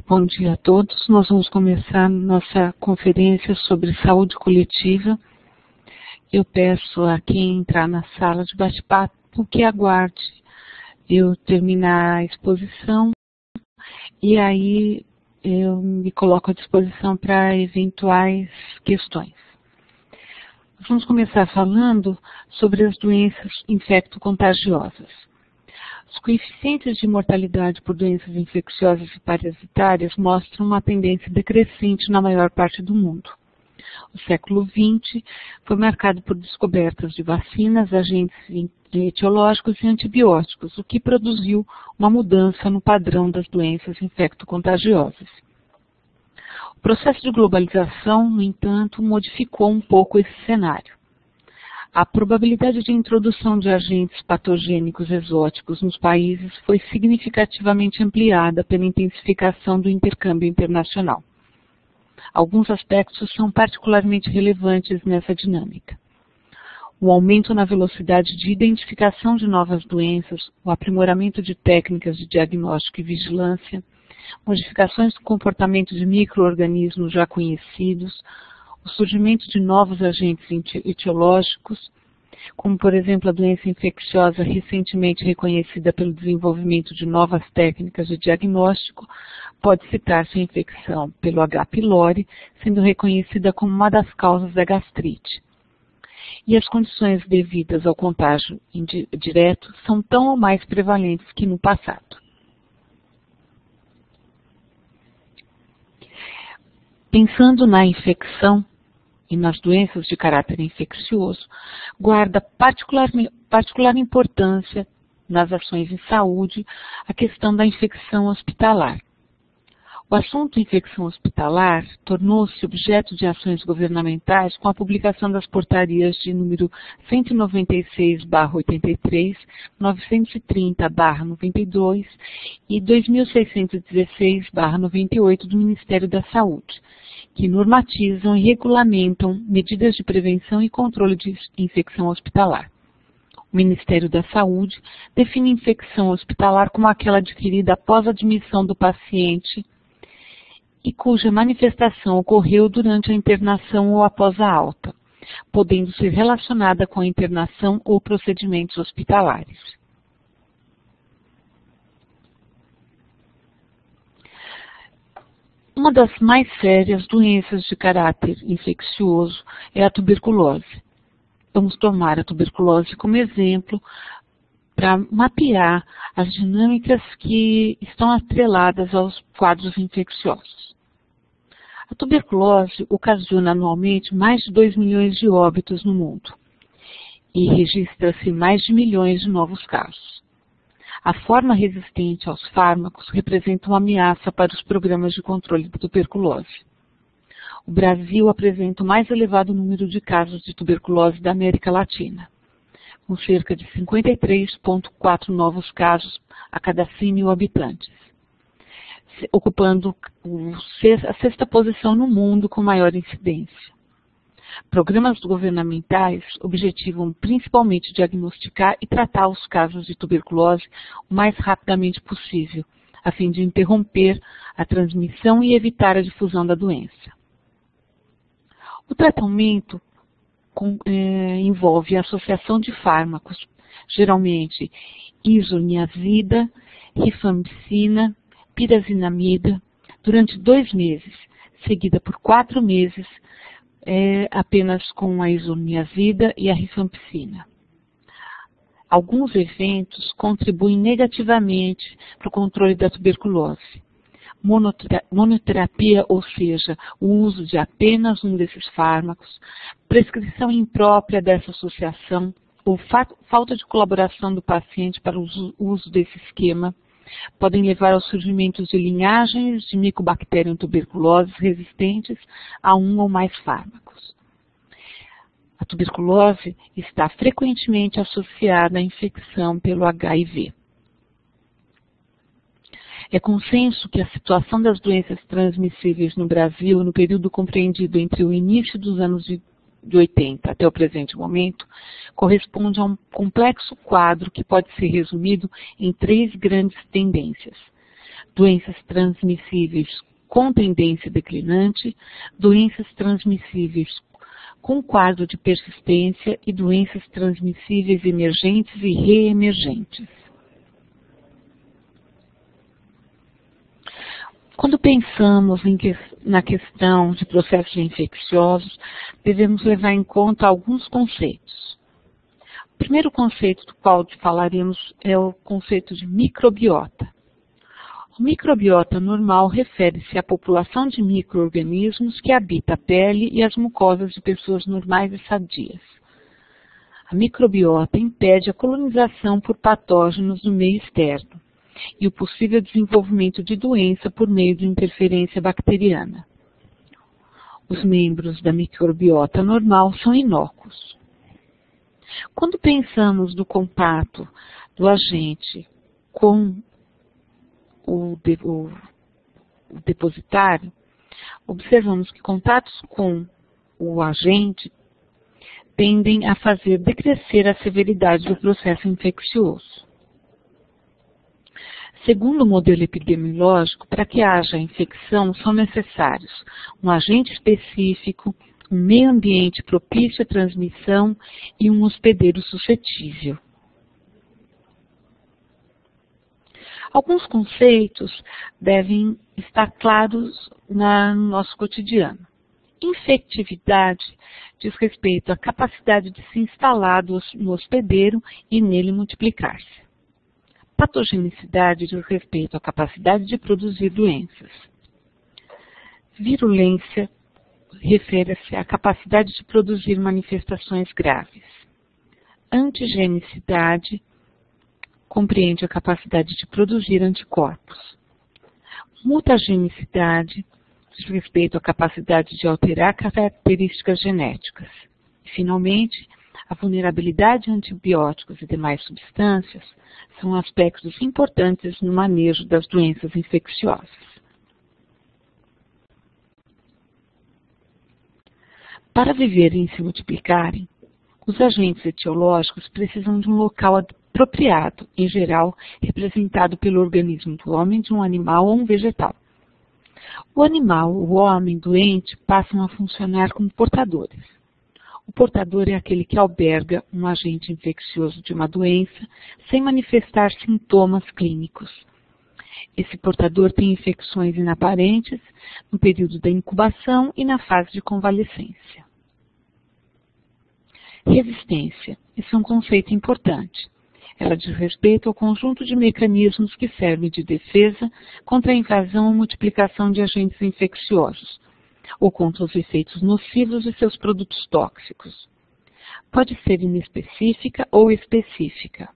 Bom dia a todos. Nós vamos começar nossa conferência sobre saúde coletiva. Eu peço a quem entrar na sala de bate-papo que aguarde eu terminar a exposição e aí eu me coloco à disposição para eventuais questões. Nós vamos começar falando sobre as doenças infecto-contagiosas. Os coeficientes de mortalidade por doenças infecciosas e parasitárias mostram uma tendência decrescente na maior parte do mundo. O século XX foi marcado por descobertas de vacinas, agentes etiológicos e antibióticos, o que produziu uma mudança no padrão das doenças infecto-contagiosas. O processo de globalização, no entanto, modificou um pouco esse cenário. A probabilidade de introdução de agentes patogênicos exóticos nos países foi significativamente ampliada pela intensificação do intercâmbio internacional. Alguns aspectos são particularmente relevantes nessa dinâmica. O aumento na velocidade de identificação de novas doenças, o aprimoramento de técnicas de diagnóstico e vigilância, modificações do comportamento de micro-organismos já conhecidos, o surgimento de novos agentes etiológicos, como, por exemplo, a doença infecciosa recentemente reconhecida pelo desenvolvimento de novas técnicas de diagnóstico, pode citar-se a infecção pelo H. pylori, sendo reconhecida como uma das causas da gastrite. E as condições devidas ao contágio direto são tão ou mais prevalentes que no passado. Pensando na infecção e nas doenças de caráter infeccioso, guarda particular importância nas ações em saúde a questão da infecção hospitalar. O assunto infecção hospitalar tornou-se objeto de ações governamentais com a publicação das portarias de número 196/83, 930/92 e 2616/98 do Ministério da Saúde, que normatizam e regulamentam medidas de prevenção e controle de infecção hospitalar. O Ministério da Saúde define infecção hospitalar como aquela adquirida após a admissão do paciente e cuja manifestação ocorreu durante a internação ou após a alta, podendo ser relacionada com a internação ou procedimentos hospitalares. Uma das mais sérias doenças de caráter infeccioso é a tuberculose. Vamos tomar a tuberculose como exemplo para mapear as dinâmicas que estão atreladas aos quadros infecciosos. A tuberculose ocasiona anualmente mais de 2 milhões de óbitos no mundo e registra-se mais de milhões de novos casos. A forma resistente aos fármacos representa uma ameaça para os programas de controle da tuberculose. O Brasil apresenta o mais elevado número de casos de tuberculose da América Latina, com cerca de 53,4 novos casos a cada 100 mil habitantes, ocupando a sexta posição no mundo com maior incidência. Programas governamentais objetivam principalmente diagnosticar e tratar os casos de tuberculose o mais rapidamente possível, a fim de interromper a transmissão e evitar a difusão da doença. O tratamento envolve a associação de fármacos, geralmente isoniazida, rifampicina, pirazinamida, durante 2 meses, seguida por 4 meses apenas com a isoniazida e a rifampicina. Alguns eventos contribuem negativamente para o controle da tuberculose. Monoterapia, ou seja, o uso de apenas um desses fármacos, prescrição imprópria dessa associação ou falta de colaboração do paciente para o uso desse esquema, podem levar ao surgimento de linhagens de Mycobacterium tuberculosis resistentes a um ou mais fármacos. A tuberculose está frequentemente associada à infecção pelo HIV. É consenso que a situação das doenças transmissíveis no Brasil, no período compreendido entre o início dos anos de 80 até o presente momento, corresponde a um complexo quadro que pode ser resumido em 3 grandes tendências. doenças transmissíveis com tendência declinante, doenças transmissíveis com quadro de persistência e doenças transmissíveis emergentes e reemergentes. Quando pensamos na questão de processos infecciosos, devemos levar em conta alguns conceitos. O primeiro conceito do qual falaremos é o conceito de microbiota. O microbiota normal refere-se à população de micro-organismos que habita a pele e as mucosas de pessoas normais e sadias. A microbiota impede a colonização por patógenos do meio externo e o possível desenvolvimento de doença por meio de interferência bacteriana. Os membros da microbiota normal são inócuos. Quando pensamos no contato do agente com o depositário, observamos que contatos com o agente tendem a fazer decrescer a severidade do processo infeccioso. Segundo o modelo epidemiológico, para que haja infecção são necessários um agente específico, um meio ambiente propício à transmissão e um hospedeiro suscetível. Alguns conceitos devem estar claros no nosso cotidiano. Infectividade diz respeito à capacidade de se instalar no hospedeiro e nele multiplicar-se. Patogenicidade diz respeito à capacidade de produzir doenças. Virulência refere-se à capacidade de produzir manifestações graves. Antigenicidade compreende a capacidade de produzir anticorpos. Mutagenicidade diz respeito à capacidade de alterar características genéticas. E, finalmente, a vulnerabilidade a antibióticos e demais substâncias são aspectos importantes no manejo das doenças infecciosas. Para viverem e se multiplicarem, os agentes etiológicos precisam de um local apropriado, em geral representado pelo organismo do homem, de um animal ou um vegetal. O animal, o homem doente, passam a funcionar como portadores. O portador é aquele que alberga um agente infeccioso de uma doença sem manifestar sintomas clínicos. Esse portador tem infecções inaparentes no período da incubação e na fase de convalescência. Resistência. Esse é um conceito importante. Ela diz respeito ao conjunto de mecanismos que servem de defesa contra a invasão ou multiplicação de agentes infecciosos, ou contra os efeitos nocivos de seus produtos tóxicos. Pode ser inespecífica ou específica.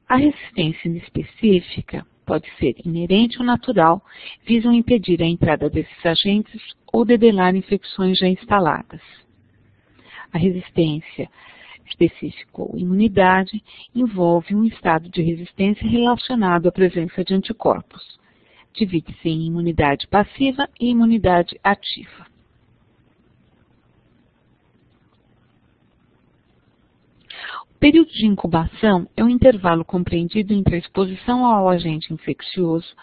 A resistência inespecífica pode ser inerente ou natural, visam impedir a entrada desses agentes ou debelar infecções já instaladas. A resistência específica ou imunidade envolve um estado de resistência relacionado à presença de anticorpos. Divide-se em imunidade passiva e imunidade ativa. O período de incubação é um intervalo compreendido entre a exposição ao agente infeccioso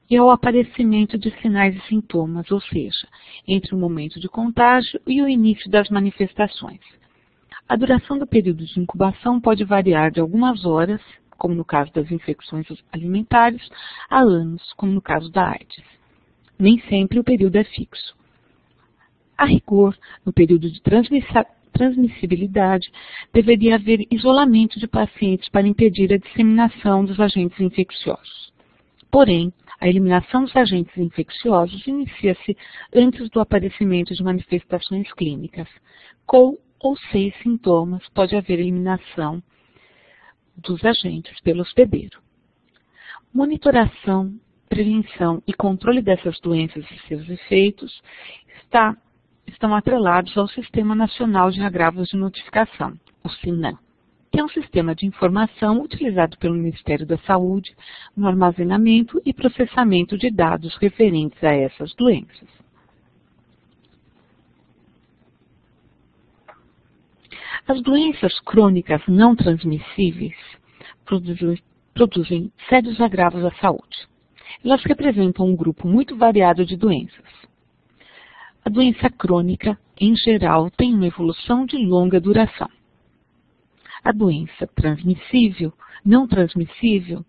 e ao aparecimento de sinais e sintomas, ou seja, entre o momento de contágio e o início das manifestações. A duração do período de incubação pode variar de algumas horas, como no caso das infecções alimentares, a anos, como no caso da AIDS. Nem sempre o período é fixo. A rigor, no período de transmissibilidade, deveria haver isolamento de pacientes para impedir a disseminação dos agentes infecciosos. Porém, a eliminação dos agentes infecciosos inicia-se antes do aparecimento de manifestações clínicas. Com ou sem sintomas, pode haver eliminação dos agentes pelo hospedeiro. Monitoração, prevenção e controle dessas doenças e seus efeitos estão atrelados ao Sistema Nacional de Agravos de Notificação, o SINAM, que é um sistema de informação utilizado pelo Ministério da Saúde no armazenamento e processamento de dados referentes a essas doenças. As doenças crônicas não transmissíveis produzem sérios agravos à saúde. Elas representam um grupo muito variado de doenças. A doença crônica, em geral, tem uma evolução de longa duração. A doença transmissível, não transmissível,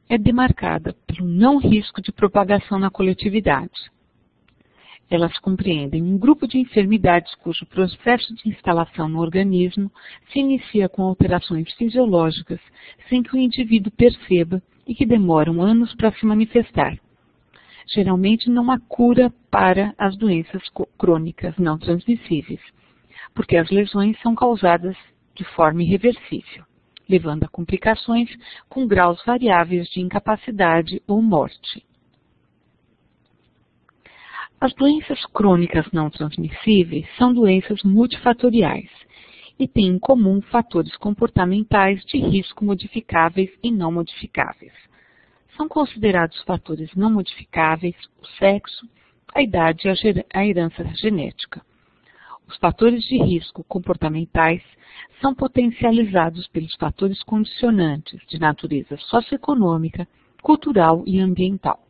é demarcada pelo não risco de propagação na coletividade. Elas compreendem um grupo de enfermidades cujo processo de instalação no organismo se inicia com alterações fisiológicas sem que o indivíduo perceba e que demoram anos para se manifestar. Geralmente não há cura para as doenças crônicas não transmissíveis, porque as lesões são causadas de forma irreversível, levando a complicações com graus variáveis de incapacidade ou morte. As doenças crônicas não transmissíveis são doenças multifatoriais e têm em comum fatores comportamentais de risco modificáveis e não modificáveis. São considerados fatores não modificáveis o sexo, a idade e a herança genética. Os fatores de risco comportamentais são potencializados pelos fatores condicionantes de natureza socioeconômica, cultural e ambiental.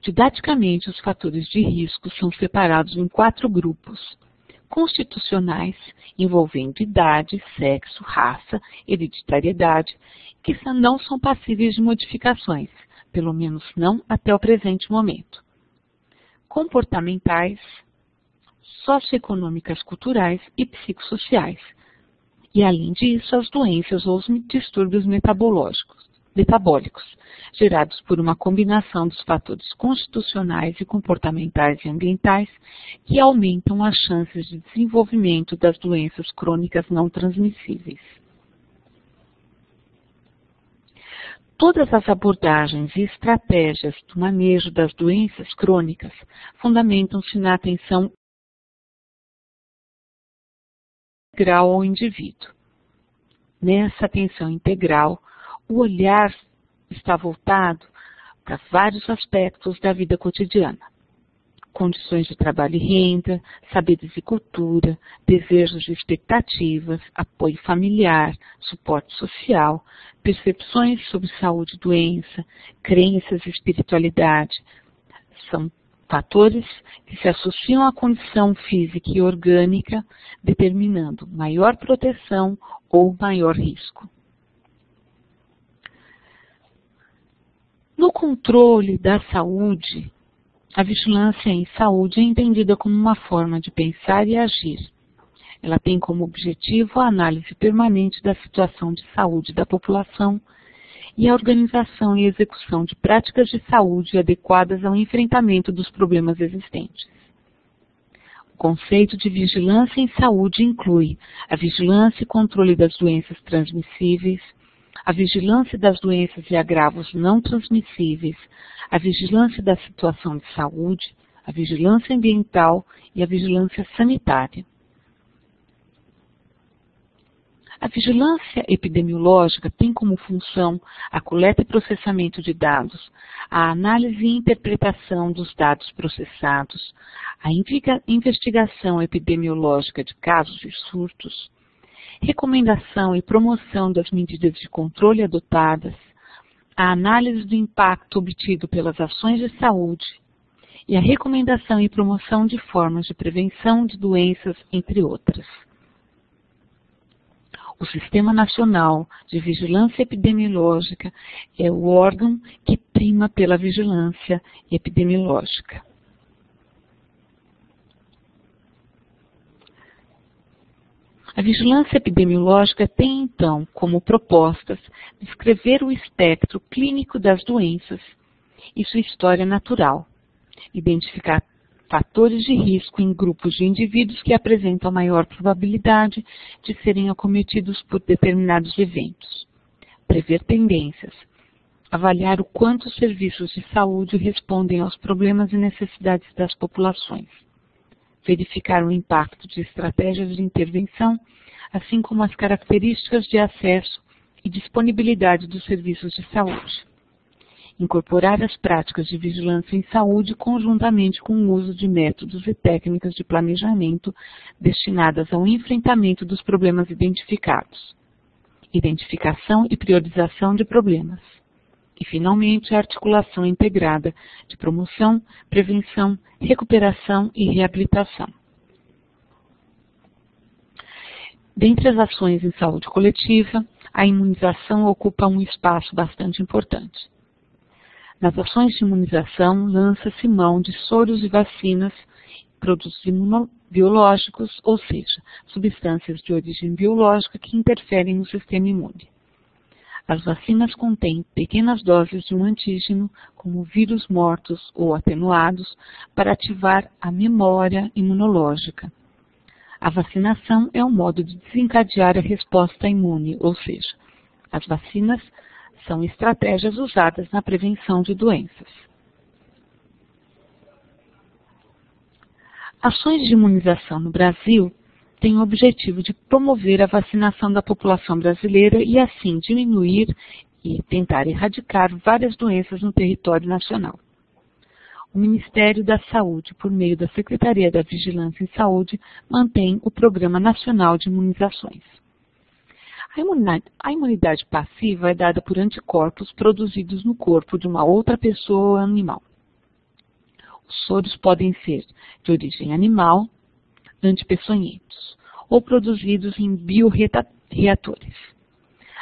Didaticamente, os fatores de risco são separados em 4 grupos: constitucionais, envolvendo idade, sexo, raça, hereditariedade, que não são passíveis de modificações, pelo menos não até o presente momento. Comportamentais, socioeconômicas, culturais e psicossociais. E, além disso, as doenças ou os distúrbios metabólicos, gerados por uma combinação dos fatores constitucionais e comportamentais e ambientais que aumentam as chances de desenvolvimento das doenças crônicas não transmissíveis. Todas as abordagens e estratégias do manejo das doenças crônicas fundamentam-se na atenção integral ao indivíduo. Nessa atenção integral, o olhar está voltado para vários aspectos da vida cotidiana: condições de trabalho e renda, saberes e cultura, desejos e expectativas, apoio familiar, suporte social, percepções sobre saúde e doença, crenças e espiritualidade. São fatores que se associam à condição física e orgânica, determinando maior proteção ou maior risco. No controle da saúde, a vigilância em saúde é entendida como uma forma de pensar e agir. Ela tem como objetivo a análise permanente da situação de saúde da população e a organização e execução de práticas de saúde adequadas ao enfrentamento dos problemas existentes. O conceito de vigilância em saúde inclui a vigilância e controle das doenças transmissíveis, a vigilância das doenças e agravos não transmissíveis, a vigilância da situação de saúde, a vigilância ambiental e a vigilância sanitária. A vigilância epidemiológica tem como função a coleta e processamento de dados, a análise e interpretação dos dados processados, a investigação epidemiológica de casos e surtos, recomendação e promoção das medidas de controle adotadas, a análise do impacto obtido pelas ações de saúde e a recomendação e promoção de formas de prevenção de doenças, entre outras. O Sistema Nacional de Vigilância Epidemiológica é o órgão que prima pela vigilância epidemiológica. A vigilância epidemiológica tem, então, como propostas descrever o espectro clínico das doenças e sua história natural, identificar fatores de risco em grupos de indivíduos que apresentam a maior probabilidade de serem acometidos por determinados eventos, prever tendências, avaliar o quanto os serviços de saúde respondem aos problemas e necessidades das populações, verificar o impacto de estratégias de intervenção, assim como as características de acesso e disponibilidade dos serviços de saúde. Incorporar as práticas de vigilância em saúde conjuntamente com o uso de métodos e técnicas de planejamento destinadas ao enfrentamento dos problemas identificados. identificação e priorização de problemas. E, finalmente, a articulação integrada de promoção, prevenção, recuperação e reabilitação. Dentre as ações em saúde coletiva, a imunização ocupa um espaço bastante importante. Nas ações de imunização, lança-se mão de soros e vacinas, produtos imunobiológicos, ou seja, substâncias de origem biológica que interferem no sistema imune. As vacinas contêm pequenas doses de um antígeno, como vírus mortos ou atenuados, para ativar a memória imunológica. A vacinação é um modo de desencadear a resposta imune, ou seja, as vacinas são estratégias usadas na prevenção de doenças. Ações de imunização no Brasil têm o objetivo de promover a vacinação da população brasileira e, assim, diminuir e tentar erradicar várias doenças no território nacional. O Ministério da Saúde, por meio da Secretaria da Vigilância em Saúde, mantém o Programa Nacional de Imunizações. A imunidade passiva é dada por anticorpos produzidos no corpo de uma outra pessoa ou animal. Os soros podem ser de origem animal, antipeçonhentos, ou produzidos em bioreatores.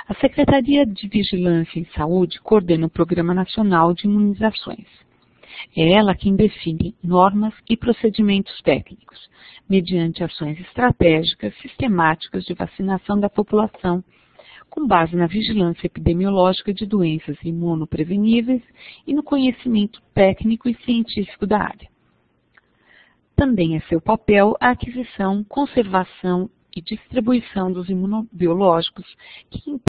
A Secretaria de Vigilância em Saúde coordena o Programa Nacional de Imunizações. É ela quem define normas e procedimentos técnicos, mediante ações estratégicas sistemáticas de vacinação da população, com base na vigilância epidemiológica de doenças imunopreveníveis e no conhecimento técnico e científico da área. Também é seu papel a aquisição, conservação e distribuição dos imunobiológicos que